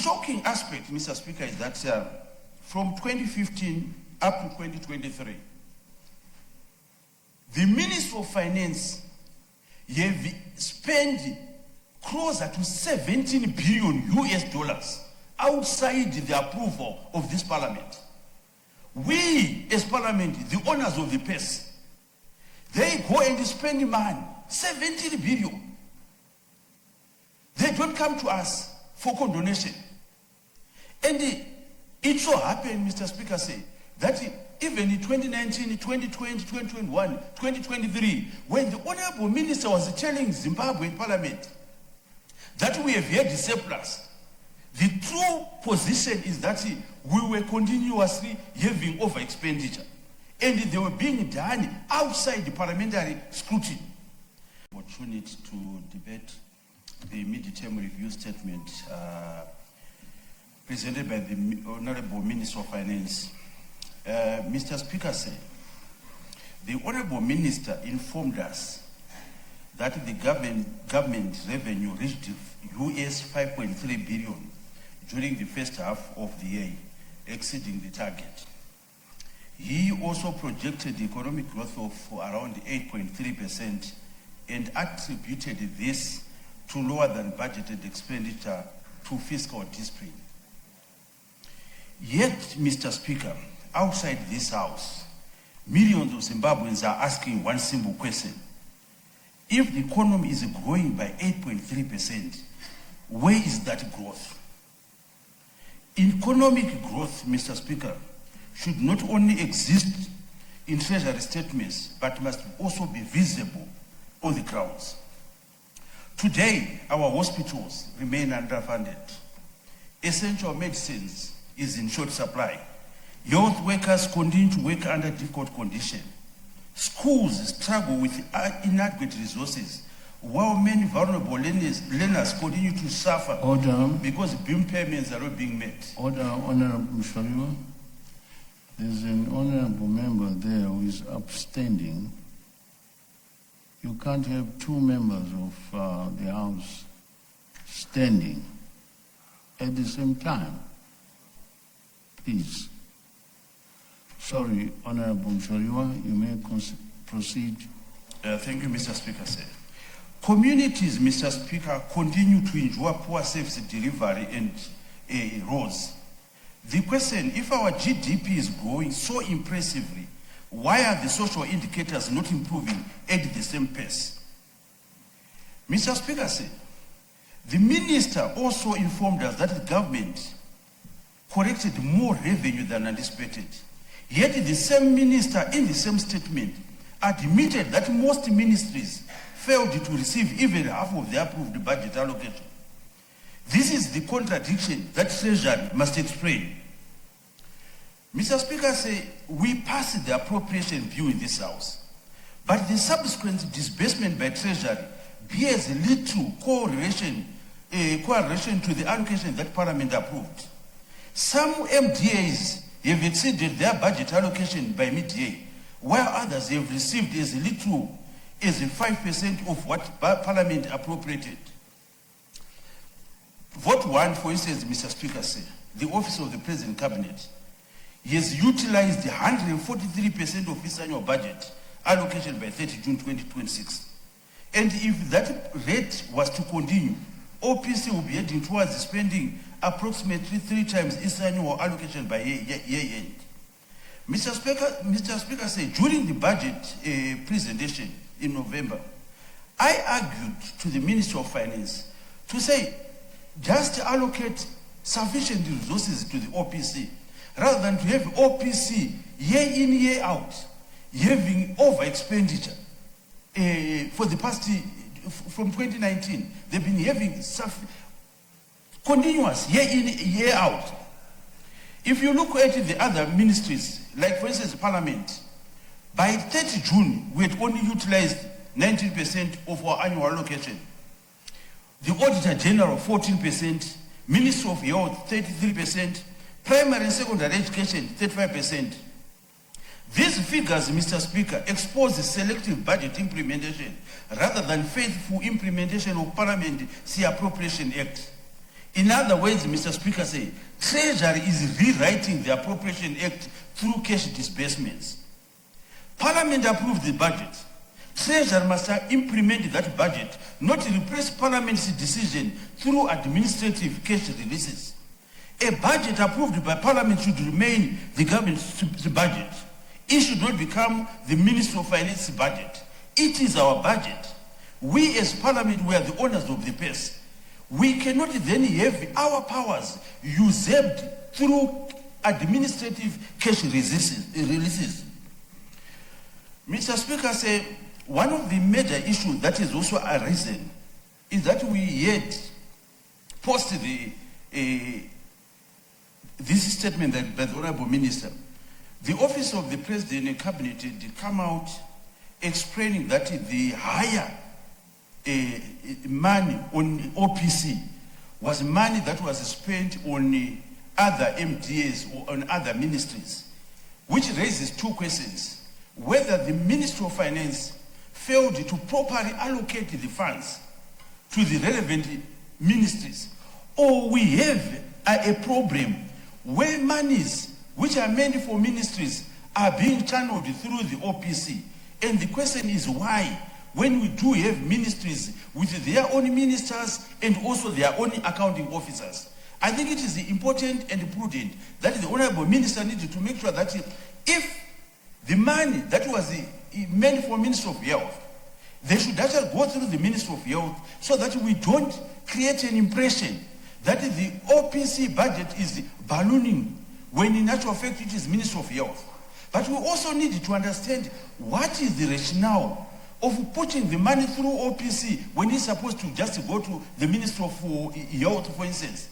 shocking aspect, Mr. Speaker, is that from 2015 up to 2023, the Minister of Finance have spent closer to 17 billion US dollars outside the approval of this parliament. We, as parliament, the owners of the purse, they go and spend money, 17 billion. They don't come to us for condonation. And it so happened, Mr. Speaker, say that even in 2019, 2020, 2021, 2023, when the Honorable Minister was telling Zimbabwe Parliament that we have had the surplus, the true position is that we were continuously having over expenditure, and they were being done outside the parliamentary scrutiny. Opportunity to debate the mid-term review statement presented by the Honorable Minister of Finance. Mr. Speaker said, the Honorable Minister informed us that the government revenue reached US 5.3 billion during the first half of the year, exceeding the target. He also projected economic growth of around 8.3% and attributed this to lower than budgeted expenditure to fiscal discipline. Yet, Mr. Speaker, outside this house, millions of Zimbabweans are asking one simple question. If the economy is growing by 8.3%, where is that growth? Economic growth, Mr. Speaker, should not only exist in treasury statements, but must also be visible on the grounds. Today, our hospitals remain underfunded. Essential medicines is in short supply. Health workers continue to work under difficult conditions. Schools struggle with inadequate resources, while many vulnerable learners continue to suffer because beam payments are not being met. Order, Honorable Mthuli. There's an honorable member there who is upstanding. You can't have two members of the House standing at the same time. Please. Sorry, Honorable Mthuli, you may proceed. Thank you, Mr. Speaker. Sir. Communities, Mr. Speaker, continue to enjoy poor service delivery and roads. The question, if our GDP is growing so impressively, why are the social indicators not improving at the same pace? Mr. Speaker said, the minister also informed us that the government collected more revenue than anticipated. Yet the same minister in the same statement admitted that most ministries failed to receive even half of the approved budget allocation. This is the contradiction that Treasury must explain. Mr. Speaker said, we passed the appropriation bill in this House, but the subsequent disbursement by Treasury bears little correlation to the allocation that Parliament approved. Some MDAs have exceeded their budget allocation by mid-year, while others have received as little as 5% of what Parliament appropriated. Vote 1, for instance, Mr. Speaker said, the Office of the President Cabinet has utilized 143% of its annual budget allocation by 30 June 2026. And if that rate was to continue, OPC will be heading towards spending approximately 3 times its annual allocation by year end. Mr. Speaker said, during the budget presentation in November, I argued to the Minister of Finance to say, just allocate sufficient resources to the OPC, rather than to have OPC year in, year out, having over expenditure. For the past, from 2019, they've been having continuous year in, year out. If you look at the other ministries, like for instance, Parliament, by 30 June, we had only utilized 19% of our annual allocation. The Auditor General, 14%, Minister of Health, 33%, Primary and Secondary Education, 35%. These figures, Mr. Speaker, expose selective budget implementation rather than faithful implementation of Parliament's Appropriation Act. In other words, Mr. Speaker, say, Treasury is rewriting the Appropriation Act through cash disbursements. Parliament approved the budget. Treasury must implement that budget, not replace Parliament's decision through administrative cash releases. A budget approved by Parliament should remain the government's budget. It should not become the Minister of Finance's budget. It is our budget. We as Parliament, we are the owners of the purse. We cannot then have our powers usurped through administrative cash releases. Mr. Speaker, say, one of the major issues that is also arisen is that we yet post this statement that by the Honorable Minister, the Office of the President and Cabinet did come out explaining that the higher money on OPC was money that was spent on other MDAs or on other ministries, which raises two questions. Whether the Minister of Finance failed to properly allocate the funds to the relevant ministries, or we have a problem where monies which are meant for ministries are being channeled through the OPC. And the question is why, when we do have ministries with their own ministers and also their own accounting officers. I think it is important and prudent that the Honorable Minister needed to make sure that if the money that was meant for Minister of Health, they should actually go through the Minister of Health so that we don't create an impression that the OPC budget is ballooning when in actual fact it is Minister of Health. But we also need to understand what is the rationale of putting the money through OPC when it's supposed to just go to the Minister of Health, for instance.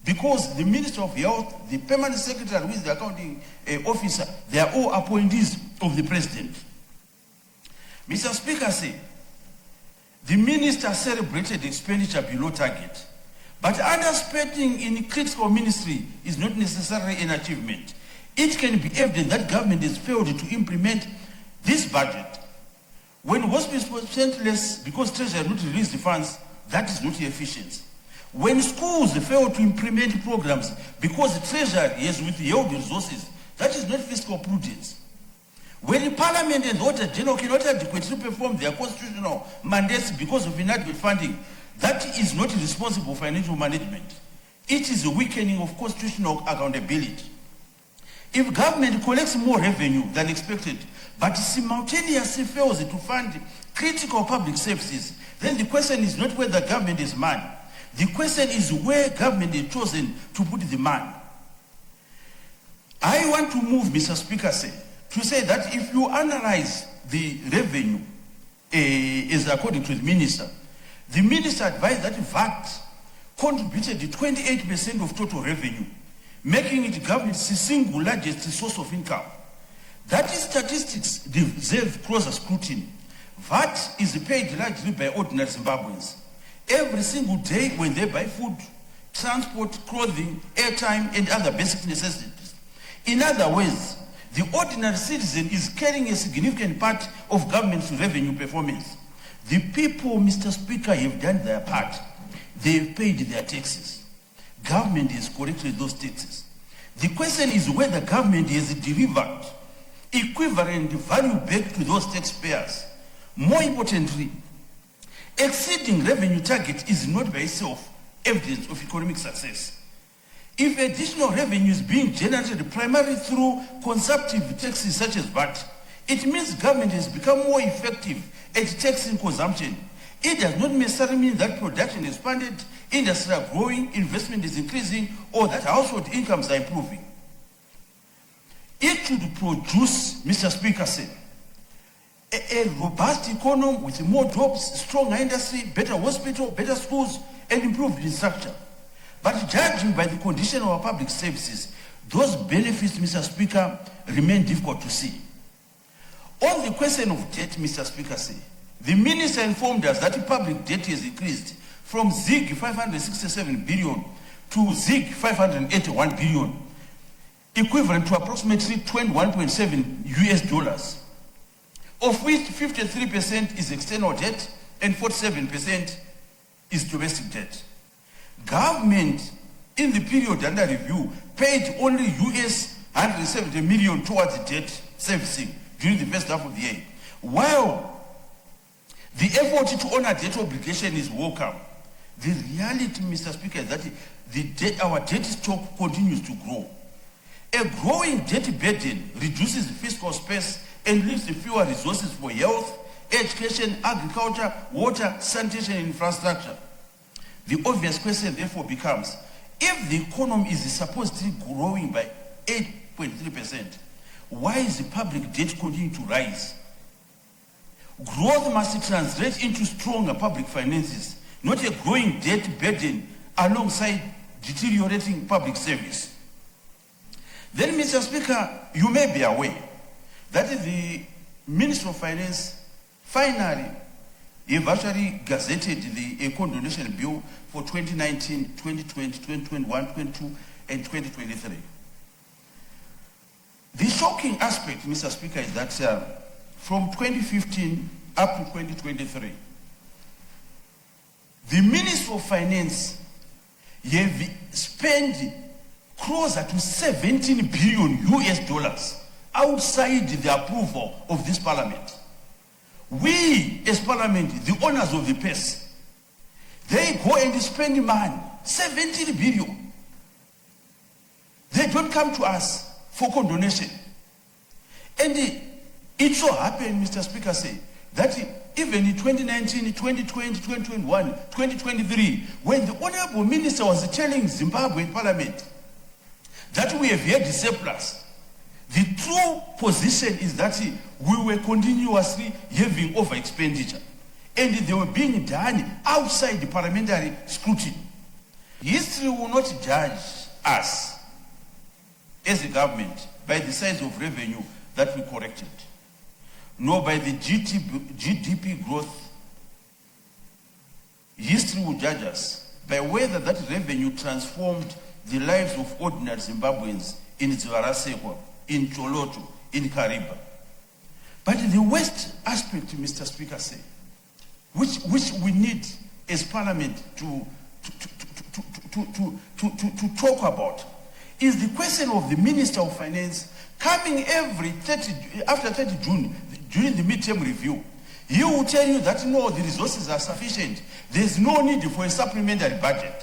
Because the Minister of Health, the Permanent Secretary with the accounting officer, they are all appointees of the President. Mr. Speaker, say, the Minister celebrated expenditure below target, but underspending in critical ministry is not necessarily an achievement. It can be evident that government has failed to implement this budget. When hospitals were spent less because Treasury had not released the funds, that is not efficient. When schools fail to implement programs because the Treasury has withheld resources, that is not fiscal prudence. When the Parliament and the Auditor General cannot adequately perform their constitutional mandates because of inadequate funding, that is not responsible financial management. It is a weakening of constitutional accountability. If government collects more revenue than expected, but simultaneously fails to fund critical public services, then the question is not whether government is money. The question is where government is chosen to put the money. I want to move, Mr. Speaker, to say that if you analyze the revenue as according to the minister advised that VAT contributed to 28% of total revenue, making it government's single largest source of income. That is statistics deserve closer scrutiny. VAT is paid largely by ordinary Zimbabweans. Every single day when they buy food, transport, clothing, airtime, and other basic necessities. In other words, the ordinary citizen is carrying a significant part of government's revenue performance. The people, Mr. Speaker, have done their part. They've paid their taxes. Government has collected those taxes. The question is whether government has delivered equivalent value back to those taxpayers. More importantly, exceeding revenue target is not by itself evidence of economic success. If additional revenue is being generated primarily through consumptive taxes such as VAT, it means government has become more effective at taxing consumption. It does not necessarily mean that production is expanded, industry are growing, investment is increasing, or that household incomes are improving. It should produce, Mr. Speaker said, a robust economy with more jobs, stronger industry, better hospital, better schools, and improved infrastructure. But judging by the condition of our public services, those benefits, Mr. Speaker, remain difficult to see. On the question of debt, Mr. Speaker said, the minister informed us that public debt has increased from ZiG 567 billion to ZiG 581 billion, equivalent to approximately $21.7 US, of which 53% is external debt and 47% is domestic debt. Government, in the period under review, paid only US 170 million towards debt servicing during the first half of the year. While the effort to honor debt obligation is welcome, the reality, Mr. Speaker, is that our debt stock continues to grow. A growing debt burden reduces fiscal space and leaves fewer resources for health, education, agriculture, water, sanitation, and infrastructure. The obvious question therefore becomes, if the economy is supposedly growing by 8.3%, why is the public debt continuing to rise? Growth must translate into stronger public finances, not a growing debt burden alongside deteriorating public service. Then, Mr. Speaker, you may be aware that the Minister of Finance finally actually gazetted the condonation bill for 2019, 2020, 2021, 2022, and 2023. The shocking aspect, Mr. Speaker, is that from 2015 up to 2023, the Minister of Finance have spent closer to 17 billion US dollars outside the approval of this parliament. We, as parliament, the owners of the purse, they go and spend money, 17 billion. They don't come to us for condonation. And it so happened, Mr. Speaker, say that even in 2019, 2020, 2021, 2023, when the Honorable Minister was telling Zimbabwe Parliament that we have had the surplus, the true position is that we were continuously having over expenditure and they were being done outside the parliamentary scrutiny. History will not judge us as a government by the size of revenue that we corrected, nor by the GDP growth. History will judge us by whether that revenue transformed the lives of ordinary Zimbabweans in Zvarasekwa, in Choloto, in Kariba. But the worst aspect, Mr. Speaker, say, which we need as Parliament to talk about, is the question of the Minister of Finance coming after 30 June, during the midterm review. He will tell you that no, the resources are sufficient. There's no need for a supplementary budget.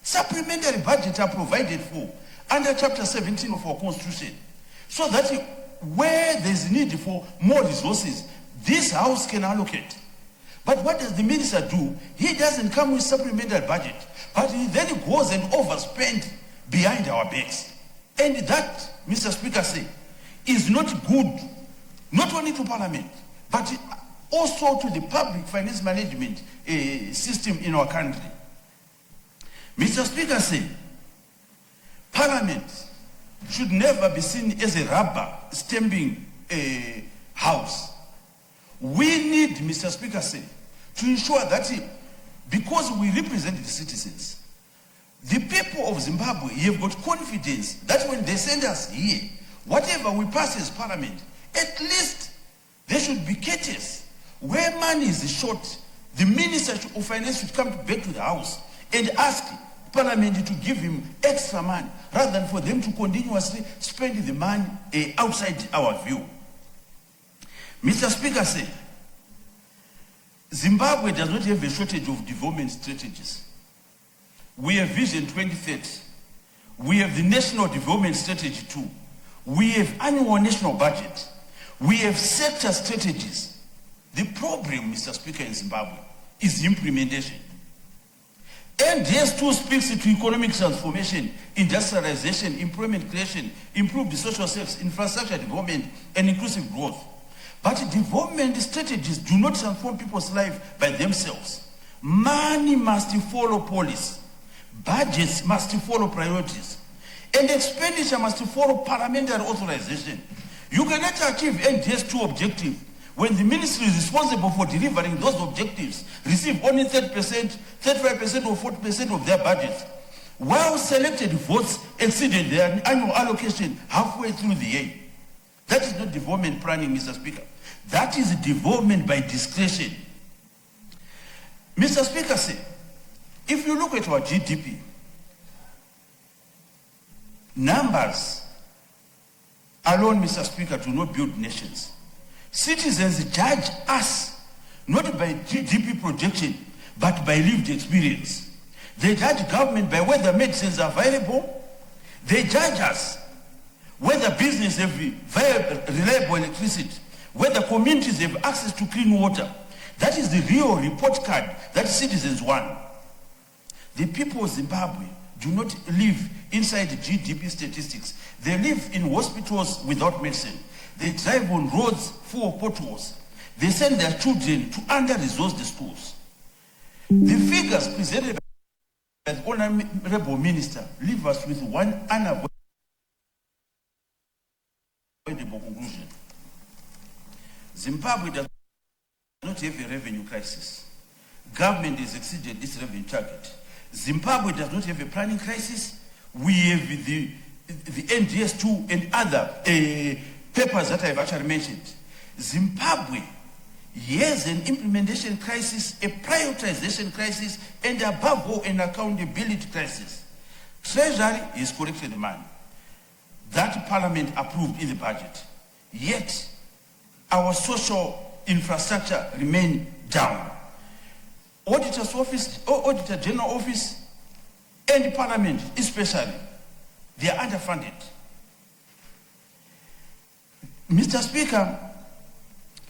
Supplementary budgets are provided for under Chapter 17 of our Constitution, so that where there's need for more resources, this House can allocate. But what does the minister do? He doesn't come with supplementary budget, but he then goes and overspends behind our backs. And that, Mr. Speaker, say, is not good, not only to Parliament, but also to the public finance management system in our country. Mr. Speaker, say, Parliament should never be seen as a rubber stamping house. We need, Mr. Speaker, say, to ensure that because we represent the citizens, the people of Zimbabwe have got confidence that when they send us here, whatever we pass as Parliament, at least they should be courteous. Where money is short, the Minister of Finance should come back to the House and ask Parliament to give him extra money, rather than for them to continuously spend the money outside our view. Mr. Speaker, say, Zimbabwe does not have a shortage of development strategies. We have Vision 2030. We have the National Development Strategy 2. We have annual national budget. We have sector strategies. The problem, Mr. Speaker, in Zimbabwe is implementation. NDS2 speaks to economic transformation, industrialization, employment creation, improved social service, infrastructure development, and inclusive growth. But development strategies do not transform people's lives by themselves. Money must follow policy. Budgets must follow priorities. And expenditure must follow parliamentary authorization. You cannot achieve NDS2 objectives when the ministry is responsible for delivering those objectives receive only 30%, 35% or 40% of their budgets, while selected votes exceeded their annual allocation halfway through the year. That is not development planning, Mr. Speaker. That is development by discretion. Mr. Speaker, say, If you look at our GDP, numbers alone, Mr. Speaker, do not build nations. Citizens judge us not by GDP projection, but by lived experience. They judge government by whether medicines are available. They judge us whether business have reliable electricity, whether communities have access to clean water. That is the real report card that citizens want. The people of Zimbabwe do not live inside GDP statistics. They live in hospitals without medicine. They drive on roads full of potholes. They send their children to under-resourced schools. The figures presented by the Honorable Minister leave us with one unavoidable conclusion. Zimbabwe does not have a revenue crisis. Government has exceeded its revenue target. Zimbabwe does not have a planning crisis. We have the NDS2 and other papers that I've actually mentioned. Zimbabwe has an implementation crisis, a prioritization crisis, and above all, an accountability crisis. Treasury is corrected money that Parliament approved in the budget. Yet, our social infrastructure remain down. Auditor's office, Auditor General Office, and Parliament especially, they are underfunded. Mr. Speaker,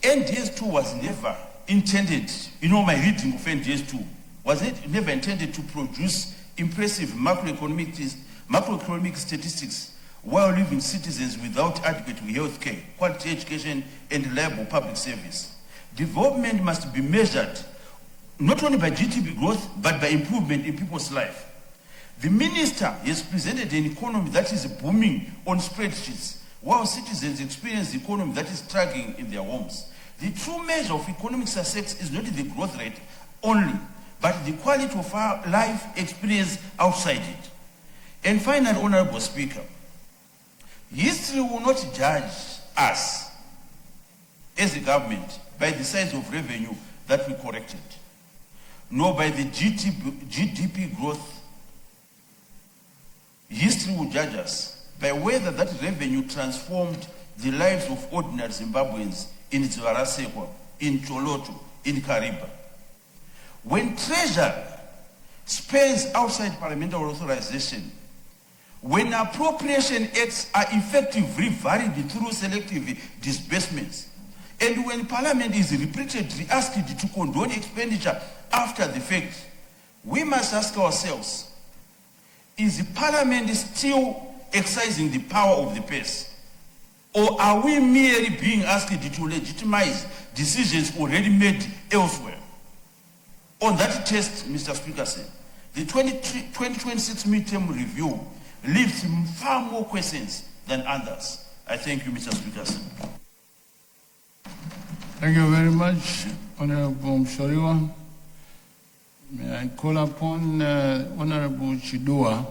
NDS2 was never intended, my reading of NDS2, was it never intended to produce impressive macroeconomic statistics while leaving citizens without adequate health care, quality education, and reliable public service. Development must be measured not only by GDP growth, but by improvement in people's life. The minister has presented an economy that is booming on spreadsheets, while citizens experience the economy that is struggling in their homes. The true measure of economic success is not the growth rate only, but the quality of our life experience outside it. And finally, Honorable Speaker, history will not judge us as a government by the size of revenue that we corrected, nor by the GDP growth. History will judge us by whether that revenue transformed the lives of ordinary Zimbabweans in Zvarasekwa, in Choloto, in Kariba. When Treasury spends outside parliamentary authorization, when appropriation acts are effectively varied through selective disbursements, and when Parliament is repeatedly asked to condone expenditure after the fact, we must ask ourselves, is Parliament still exercising the power of the purse? Or are we merely being asked to legitimize decisions already made elsewhere? On that test, Mr. Speaker said, the 2026 midterm review leaves far more questions than others. I thank you, Mr. Speaker. Thank you very much, Honorable Mshoriwa. May I call upon Honorable Chidua